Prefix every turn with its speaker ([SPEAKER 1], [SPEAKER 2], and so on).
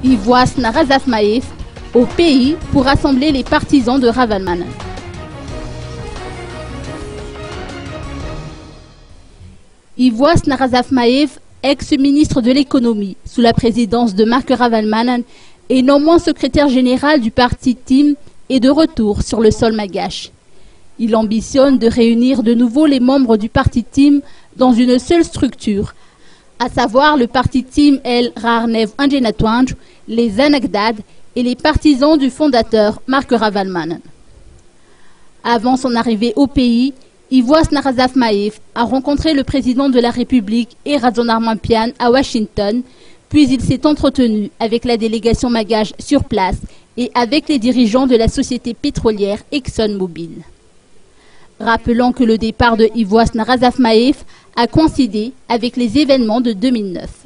[SPEAKER 1] Ivoas Narazafmaev au pays pour rassembler les partisans de Ravalomanana. Ivoas Narazafmaev, ex-ministre de l'économie sous la présidence de Marc Ravalomanana et néanmoins secrétaire général du parti TIM, est de retour sur le sol malgache. Il ambitionne de réunir de nouveau les membres du parti TIM dans une seule structure, à savoir le parti TIM El Rarnev Angenatouanj, les Anagdad et les partisans du fondateur Marc Ravalomanana. Avant son arrivée au pays, Ivoas Narazafmaev a rencontré le président de la République Erason Armampian à Washington, puis il s'est entretenu avec la délégation malgache sur place et avec les dirigeants de la société pétrolière ExxonMobil. Rappelons que le départ de Ivoas Narazafmaev a coïncidé avec les événements de 2009.